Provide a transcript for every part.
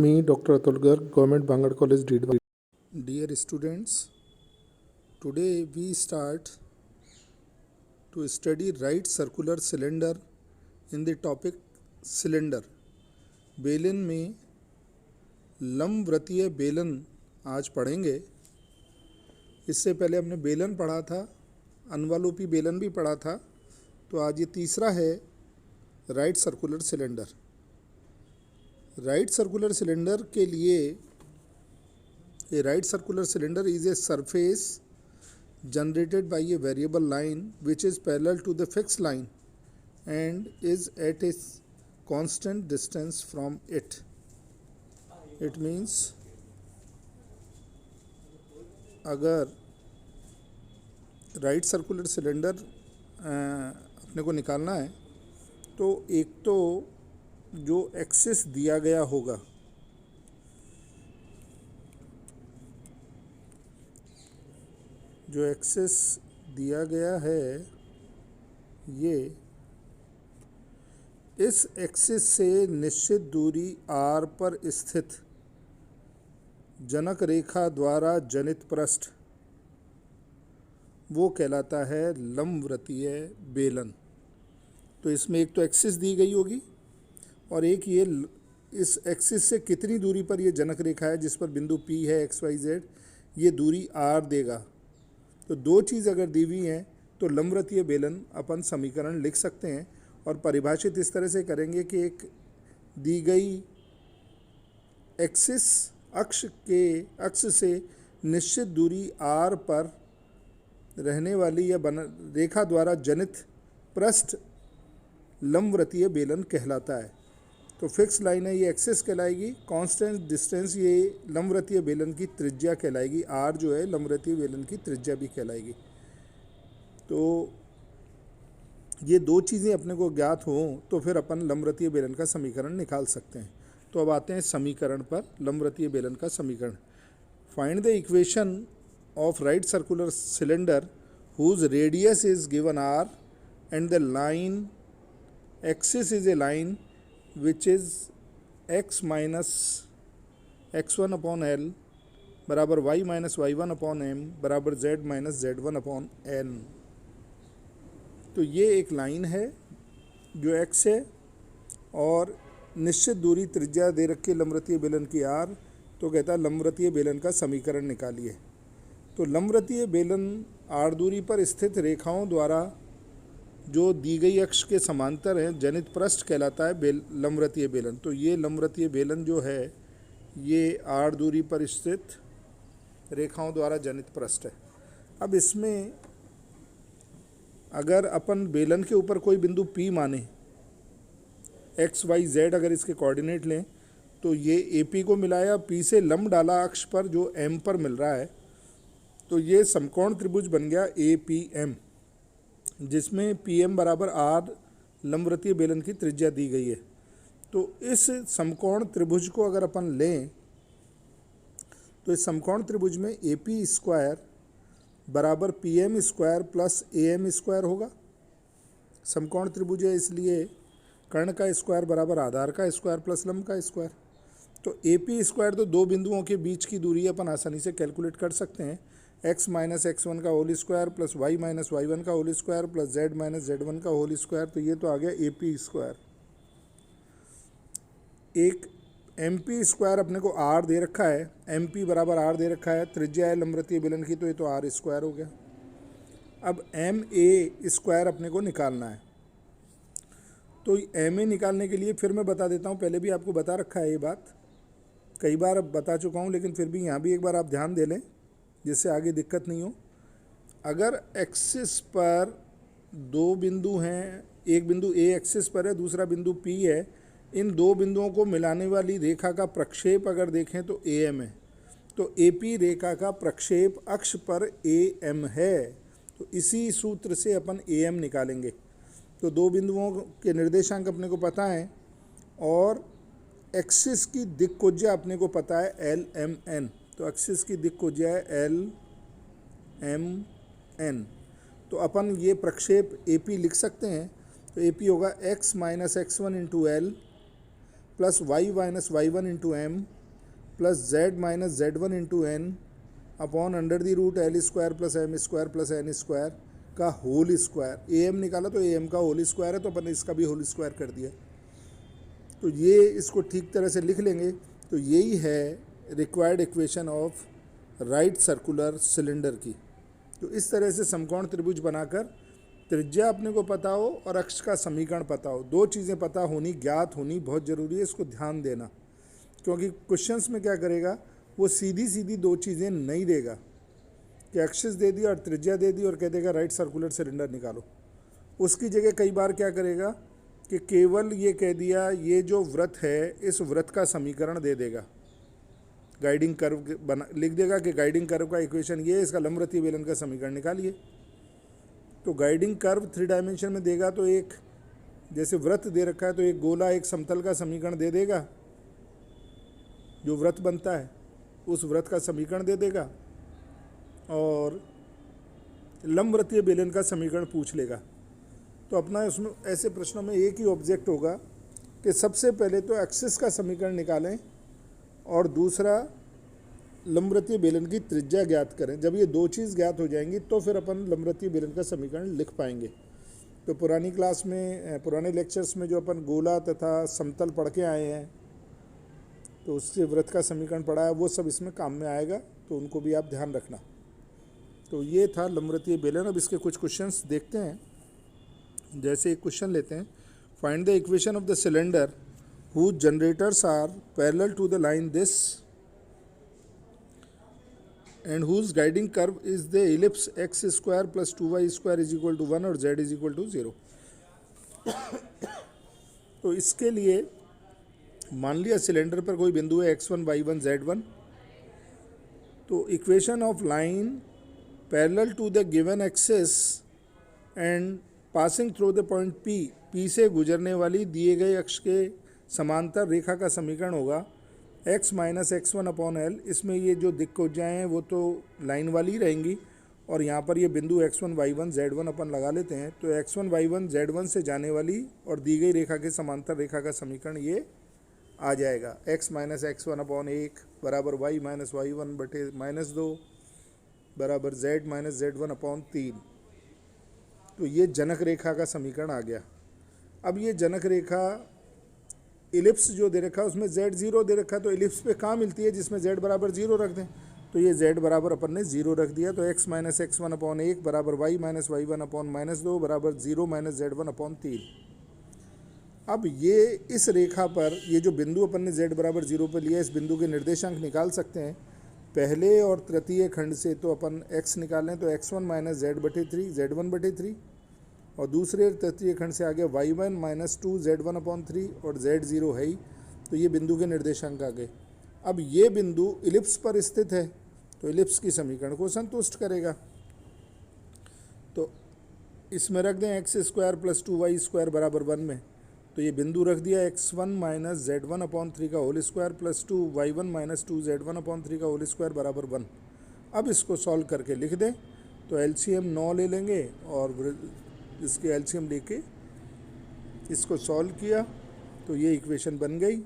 Me, Dr. Atul Garg, Government Bangalore College, Deedwa. Dear students, today we start to study right circular cylinder in the topic cylinder. बेलन में लंबवृत्तीय बेलन आज पढ़ेंगे। इससे पहले हमने बेलन पढ़ा था, अनवलोपी बेलन भी पढ़ा था, तो आज ये तीसरा है right circular cylinder. Right circular cylinder के लिए a right circular cylinder is a surface generated by a variable line which is parallel to the fixed line and is at a constant distance from it. It means अगर right circular cylinder अपने को निकालना है तो एक तो जो axis दिया गया होगा, जो एक्सिस दिया गया है, ये इस एक्सिस से निश्चित दूरी r पर स्थित जनक रेखा द्वारा जनित पृष्ठ वो कहलाता है लंबवृत्तीय बेलन। तो इसमें एक तो एक्सिस दी गई होगी और एक ये इस एक्सिस से कितनी दूरी पर ये जनक रेखा है जिस पर बिंदु P है XYZ, ये दूरी r देगा। तो दो चीज़ अगर दी हुई हैं तो लंबवृत्तीय बेलन अपन समीकरण लिख सकते हैं और परिभाषित इस तरह से करेंगे कि एक दी गई एक्सिस अक्ष से निश्चित दूरी r पर रहने वाली या रेखा द्वारा जनित पृष्ठ लंबवृत्तीय बेलन कहलाता है। तो फिक्स लाइन है, ये एक्सिस कहलाएगी, कांस्टेंट डिस्टेंस ये लंबवृत्तीय बेलन की त्रिज्या कहलाएगी, r जो है लंबवृत्तीय बेलन की त्रिज्या भी कहलाएगी। तो ये दो चीज़ें अपने को ज्ञात हों तो फिर अपन लंबवृत्तीय बेलन का समीकरण निकाल सकते हैं। तो अब आते हैं समीकरण पर, लंबवृत्तीय बेलन का समीकरण। Find the equation of right circular cylinder whose radius is given r and the line axis is a line which is x minus x1 upon L बराबर y minus y1 upon m बराबर z minus z1 upon n। तो ये एक line है जो x है और निश्चित दूरी त्रिज्या दे रखी है लंबवृत्तीय बेलन की r। तो कहता है लंबवृत्तीय बेलन का समीकरण निकालिए। तो लंबवृत्तीय बेलन r दूरी पर स्थित रेखाओं द्वारा जो दी गई अक्ष के समांतर है जनित पृष्ठ कहलाता है लंबवृत्तीय बेलन। तो ये लंबवृत्तीय बेलन जो है ये r दूरी पर स्थित रेखाओं द्वारा जनित पृष्ठ है। अब इसमें अगर अपन बेलन के ऊपर कोई बिंदु P माने, XYZ अगर इसके कोऑर्डिनेट लें तो ये AP को मिलाया, P से लंब डाला अक्ष पर जो M पर मिल रहा है, तो ये समकोण त्रिभुज बन गया APM, जिसमें PM बराबर r लंबवृत्तीय बेलन की त्रिज्या दी गई है। तो इस समकोण त्रिभुज को अगर अपन लें तो इस समकोण त्रिभुज में AP स्क्वायर बराबर PM square plus AM square होगा। समकोण त्रिभुज है इसलिए कर्ण का स्क्वायर बराबर आधार का स्क्वायर प्लस लंब का स्क्वायर। तो AP स्क्वायर तो दो बिंदुओं के बीच की दूरी अपन आसानी से कैलकुलेट कर सकते हैं, x माइनस x1 का whole square plus y minus y1 का whole square plus z minus z1 का होल स्क्वायर। तो ये तो आ गया AP स्क्वायर। एक MP स्क्वायर अपने को r दे रखा है, MP बराबर r दे रखा है, त्रिज्या है लंबवृत्तीय बेलन की, तो ये तो r स्क्वायर हो गया। अब MA स्क्वायर अपने को निकालना है। तो MA निकालने के लिए फिर मैं बता देता हूँ, पहले भी आपको बता रखा है ये बात, कई बार अब बता चुका हूँ, लेकिन फिर भी यहाँ भी एक बार आप ध्यान दे लें जिससे आगे दिक्कत नहीं हो। अगर एक्सिस पर दो बिंदु हैं, एक बिंदु A एक्सिस पर है, दूसरा बिंदु P है, इन दो बिंदुओं को मिलाने वाली रेखा का प्रक्षेप अगर देखें तो AM है। तो AP रेखा का प्रक्षेप अक्ष पर AM है, तो इसी सूत्र से अपन AM निकालेंगे। तो दो बिंदुओं के निर्देशांक अपने को पता है और एक्सिस की दिक्कोज्या अपने को पता है LMN। तो एक्सिस की दिक्कोज्या है LMN। तो अपन ये प्रक्षेप AP लिख सकते हैं। तो AP होगा x minus x1 into L plus y minus y one into m plus z minus z one into n upon under the root l square plus m square plus n square का whole square. A M निकाला तो A M का whole square है, तो अपन ने इसका भी whole square कर दिया। तो ये इसको ठीक तरह से लिख लेंगे। तो यही है required equation of right circular cylinder की। तो इस तरह से समकोण त्रिभुज बनाकर त्रिज्या अपने को पता हो और अक्ष का समीकरण पता हो, दो चीज़ें पता होनी, ज्ञात होनी बहुत ज़रूरी है। इसको ध्यान देना, क्योंकि क्वेश्चंस में क्या करेगा, वो सीधी सीधी दो चीज़ें नहीं देगा कि एक्सिस दे दी और त्रिज्या दे दी और कह देगा राइट सर्कुलर सिलेंडर निकालो। उसकी जगह कई बार क्या करेगा कि केवल ये कह दिया ये जो वृत्त है इस वृत्त का समीकरण दे देगा, गाइडिंग कर्व बना लिख देगा कि गाइडिंग कर्व का इक्वेशन ये है, इसका लंबवृत्तीय बेलन का समीकरण निकालिए। तो गाइडिंग कर्व 3 डायमेंशन में देगा तो एक जैसे वृत्त दे रखा है तो एक गोला एक समतल का समीकरण दे देगा, जो वृत्त बनता है उस वृत्त का समीकरण दे देगा, और लंबवृत्तीय बेलन का समीकरण पूछ लेगा। तो अपना उसमें ऐसे प्रश्नों में एक ही ऑब्जेक्ट होगा कि सबसे पहले तो एक्सिस का समीकरण निकालें और दूसरा लंबवृत्तीय बेलन की त्रिज्या ज्ञात करें। जब ये दो चीज़ ज्ञात हो जाएंगी तो फिर अपन लंबवृत्तीय बेलन का समीकरण लिख पाएंगे। तो पुरानी क्लास में, पुराने लेक्चर्स में जो अपन गोला तथा समतल पढ़ के आए हैं, तो उससे वृत्त का समीकरण पढ़ा है, वो सब इसमें काम में आएगा, तो उनको भी आप ध्यान रखना। तो ये था लंबवृत्तीय बेलन। अब इसके कुछ क्वेश्चंस देखते हैं। जैसे एक क्वेश्चन लेते हैं, find the equation of the cylinder whose generators are parallel to the line this and whose guiding curve is the ellipse x square plus 2y square is equal to 1 और z is equal to 0। तो इसके लिए मान लिया cylinder पर कोई बिंदु है x1 y1 z1। तो equation of line parallel to the given axis and passing through the point P से गुजरने वाली दिए गए अक्ष के समांतर रेखा का समीकरण होगा x minus x1 upon L. इसमें ये जो दिक्कजाएँ हैं वो तो लाइन वाली ही रहेंगी, और यहाँ पर ये बिंदु x1 y1 z1 अपन लगा लेते हैं। तो x1 y1 z1 से जाने वाली और दी गई रेखा के समांतर रेखा का समीकरण ये आ जाएगा, x माइनस x1 अपॉन 1 बराबर y माइनस y1 बटे माइनस 2 बराबर z माइनस z1 अपॉन 3। तो ये जनक रेखा का समीकरण आ गया। अब ये जनक रेखा इलिप्स जो दे रखा है उसमें z0 दे रखा है, तो इलिप्स पे कहाँ मिलती है जिसमें z बराबर 0 रख दें। तो ये z बराबर अपन ने 0 रख दिया। तो x माइनस x1 अपॉन 1 बराबर y minus y1 upon minus 2 बराबर 0 माइनस z1 अपॉन 3। अब ये इस रेखा पर ये जो बिंदु अपन ने z बराबर 0 पर लिया, इस बिंदु के निर्देशांक निकाल सकते हैं पहले और तृतीय खंड से। तो अपन x निकालें तो x1 माइनस z बटे 3 z1 बटे 3, और दूसरे तृतीय खंड से आगे y1 माइनस 2 z1 अपॉन 3 और z0 है ही। तो ये बिंदु के निर्देशांक आ गए। अब ये बिंदु इलिप्स पर स्थित है, तो इलिप्स की समीकरण को संतुष्ट करेगा। तो इसमें रख दें x square plus 2y square बराबर 1 में। तो ये बिंदु रख दिया x1 माइनस z1 अपॉन 3 का whole square plus 2y1 minus 2z1 upon 3 का होल स्क्वायर बराबर 1। अब इसको सॉल्व करके लिख दें। तो एलसीएम 9 ले लेंगे और इसके एलसीएम लेके इसको सॉल्व किया तो ये इक्वेशन बन गई।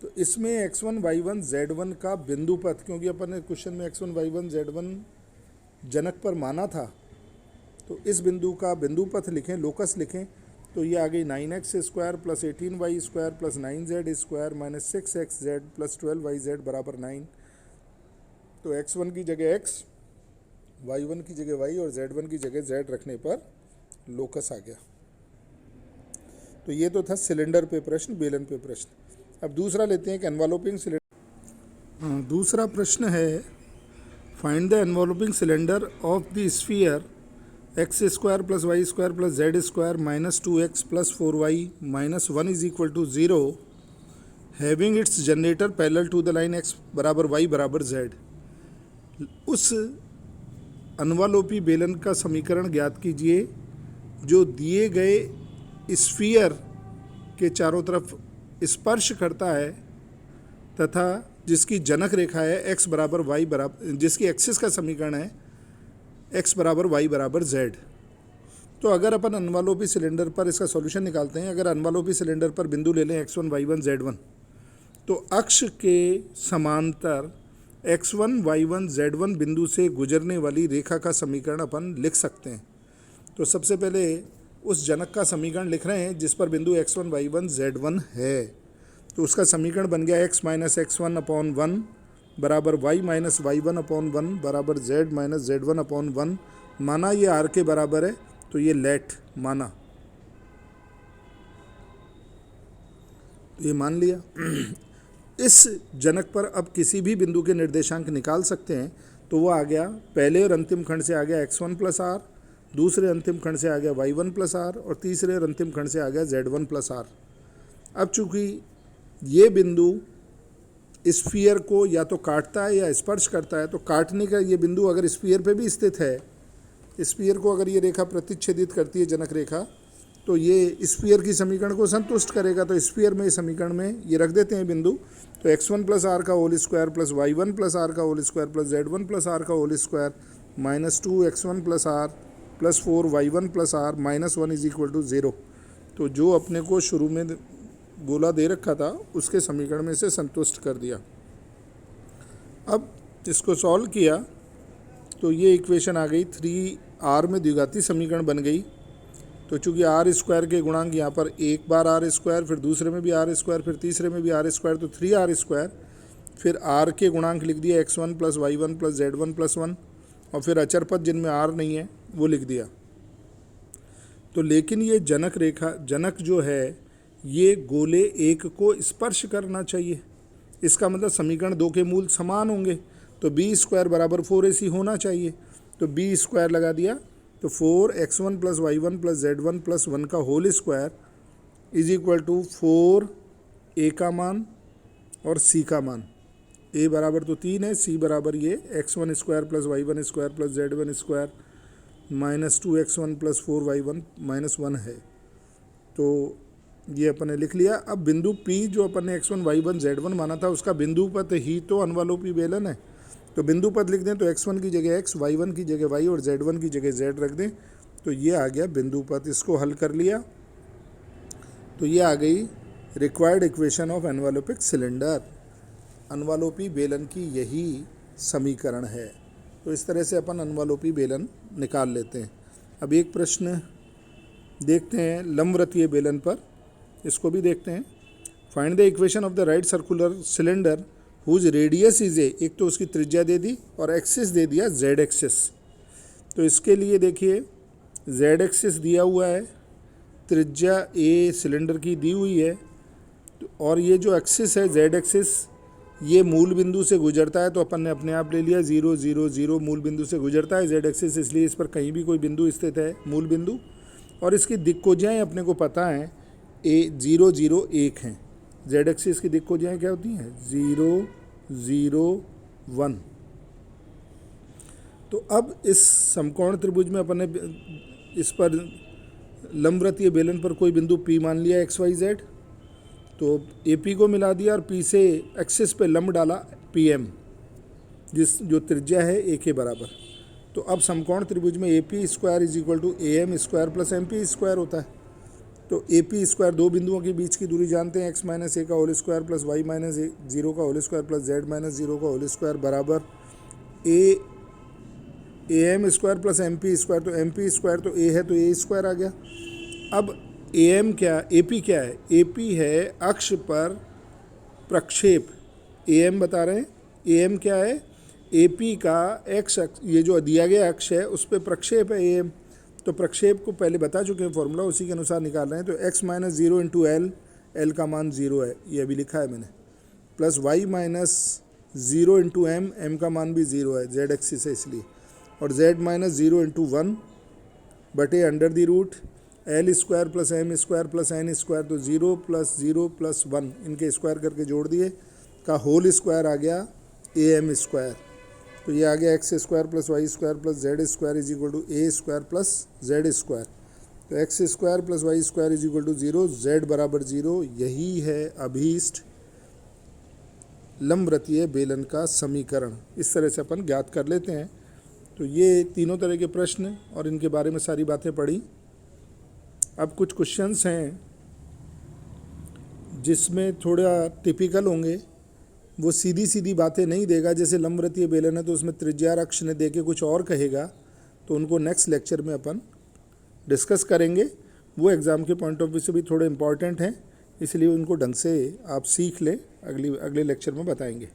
तो इसमें x1 y1 z1 का बिंदु पथ, क्योंकि अपन ने क्वेश्चन में x1 y1 z1 जनक पर माना था, तो इस बिंदु का बिंदु पथ लिखें, लोकस लिखें। तो ये आ गई 9x square plus 18y square plus 9z square minus 6xz plus 12yz बराबर 9। तो x1 की जगह x, y1 की जगह y और z1 की जगह z रखने पर लोकस आ गया। तो ये तो था सिलेंडर पे प्रश्न, बेलन पे प्रश्न। अब दूसरा लेते हैं कि एनवॉल्पिंग सिलेंडर। दूसरा प्रश्न है find the enveloping cylinder of the sphere x square plus y square plus z square minus 2x plus 4y minus 1 is equal to 0 having its generator parallel to the line x बराबर y बराबर z। उस अनवलोपी बेलन का समीकरण ज्ञात कीजिए जो दिए गए स्फीयर के चारों तरफ स्पर्श करता है तथा जिसकी जनक रेखा है x बराबर y बराबर, जिसकी एक्सिस का समीकरण है x बराबर y बराबर z। तो अगर अपन अनवालोपी सिलेंडर पर इसका सॉल्यूशन निकालते हैं, अगर अनवालोपी सिलेंडर पर बिंदु ले लें x1 y1 z1, तो अक्ष के समांतर x1 y1 z1 बिंदु से गुजरने वाली रेखा का समीकरण अपन लिख सकते हैं। तो सबसे पहले उस जनक का समीकरण लिख रहे हैं जिस पर बिंदु x1 y1 z1 है। तो उसका समीकरण बन गया x माइनस x1 अपॉन 1 बराबर y माइनस y1 अपॉन 1 बराबर z माइनस z1 अपॉन 1। माना ये r के बराबर है तो ये लेट माना, ये मान लिया। इस जनक पर अब किसी भी बिंदु के निर्देशांक निकाल सकते हैं। तो वो आ गया, पहले और अंतिम खंड से आ गया x1 प्लस आर, दूसरे अंतिम खंड से आ गया y1 प्लस आर और तीसरे और अंतिम खंड से आ गया z1 प्लस आर। अब चूंकि ये बिंदु स्फीयर को या तो काटता है या स्पर्श करता है, तो काटने का ये बिंदु अगर स्फीयर पे भी स्थित है, स्फीयर को अगर ये रेखा प्रतिच्छेदित करती है जनक रेखा, तो ये स्फीयर की समीकरण को संतुष्ट करेगा। तो स्फीयर में समीकरण में ये रख देते हैं बिंदु। तो x1 प्लस आर का whole square plus y1 plus r का whole square plus z1 plus r का whole square minus 2x1 plus r plus 4y1 plus r minus 1 is equal to 0। तो जो अपने को शुरू में गोला दे रखा था उसके समीकरण में से संतुष्ट कर दिया। अब इसको सॉल्व किया तो ये इक्वेशन आ गई 3r में द्विघाती समीकरण बन गई। तो चूंकि आर स्क्वायर के गुणांक यहाँ पर एक बार आर स्क्वायर, फिर दूसरे में भी आर स्क्वायर, फिर तीसरे में भी आर स्क्वायर, तो 3r स्क्वायर, फिर आर के गुणांक लिख दिया x1 plus y1 plus z1 plus 1 और फिर अचर पद जिनमें आर नहीं है वो लिख दिया। तो लेकिन ये जनक रेखा, जनक जो है ये गोले एक को स्पर्श करना चाहिए। इसका मतलब समीकरण 2 के मूल समान होंगे, तो बी स्क्वायर बराबर 4ac होना चाहिए। तो बी स्क्वायर लगा दिया, तो 4x1 plus y1 plus z1 plus 1 का whole square is equal to 4a का मान और c का मान। a बराबर तो 3 है, c बराबर ये x1 square plus y1 square plus z1 square minus 2x1 plus 4y1 minus 1 है। तो ये अपन ने लिख लिया। अब बिंदु P जो अपन ने x1 y1 z1 माना था उसका बिंदु पद ही तो अनवालोपी बेलन है। तो बिंदु पद लिख दें तो x1 की जगह x, y1 की जगह y और z1 की जगह z रख दें, तो ये आ गया बिंदु पद। इसको हल कर लिया तो ये आ गई रिक्वायर्ड इक्वेशन ऑफ एनवालोपिक सिलेंडर। अनवालोपी बेलन की यही समीकरण है। तो इस तरह से अपन अनवालोपी बेलन निकाल लेते हैं। अब एक प्रश्न देखते हैं लंबवृत्तीय बेलन पर, इसको भी देखते हैं। Find the equation of the right circular cylinder whose radius is a, एक तो उसकी त्रिज्या दे दी और एक्सिस दे दिया z एक्सिस। तो इसके लिए देखिए z एक्सिस दिया हुआ है, त्रिज्या a सिलेंडर की दी हुई है, और ये जो एक्सिस है z एक्सिस ये मूल बिंदु से गुजरता है। तो अपन ने अपने आप ले लिया 0 0 0 मूल बिंदु से गुजरता है z एक्सिस, इसलिए इस पर कहीं भी कोई बिंदु स्थित है मूल बिंदु। और इसकी दिक्कोजियाएँ अपने को पता हैं, a 0 0 1 हैं। z एक्सिस की दिक्कोजियाएँ क्या होती हैं 0 0 1। तो अब इस समकोण त्रिभुज में अपन ने इस पर लंबवृत्तीय बेलन पर कोई बिंदु P मान लिया x y z, तो AP को मिला दिया और P से एक्सिस पे लंब डाला PM, जो त्रिज्या है a के बराबर। तो अब समकोण त्रिभुज में AP square is equal to AM square plus MP square होता है। तो AP स्क्वायर दो बिंदुओं के बीच की दूरी जानते हैं, x माइनस ए का whole square plus y minus 0 का whole square plus z minus 0 का होल स्क्वायर बराबर AM square plus MP square. तो MP स्क्वायर तो a है तो a स्क्वायर आ गया। अब AM क्या, AP क्या है, AP है अक्ष पर प्रक्षेप, AM बता रहे हैं। AM क्या है, AP का x अक्ष, ये जो दिया गया अक्ष है उस पर प्रक्षेप है AM। तो प्रक्षेप को पहले बता चुके हैं फॉर्मूला, उसी के अनुसार निकाल रहे हैं। तो x minus 0 into l, l का मान 0 है, ये अभी लिखा है मैंने, plus y minus 0 into m, m का मान भी 0 है, z एक्सिस है इसलिए, और z माइनस 0 इंटू 1 बटे under the root l square plus m square plus n square. तो 0 प्लस 1 इनके स्क्वायर करके जोड़ दिए का होल स्क्वायर आ गया AM स्क्वायर। तो ये आ गया x square plus y square plus z square is equal to a square plus z square. तो x square plus y square is equal to 0, z बराबर 0। यही है अभीष्ट लंबवृत्तीय बेलन का समीकरण। इस तरह से अपन ज्ञात कर लेते हैं। तो ये तीनों तरह के प्रश्न और इनके बारे में सारी बातें पढ़ी। अब कुछ क्वेश्चंस हैं जिसमें थोड़ा टिपिकल होंगे, वो सीधी सीधी बातें नहीं देगा। जैसे लंबवृत्तीय बेलन है तो उसमें त्रिज्या अक्ष ने दे के कुछ और कहेगा, तो उनको नेक्स्ट लेक्चर में अपन डिस्कस करेंगे। वो एग्ज़ाम के पॉइंट ऑफ व्यू से भी थोड़े इंपॉर्टेंट हैं, इसलिए उनको ढंग से आप सीख लें, अगले लेक्चर में बताएंगे।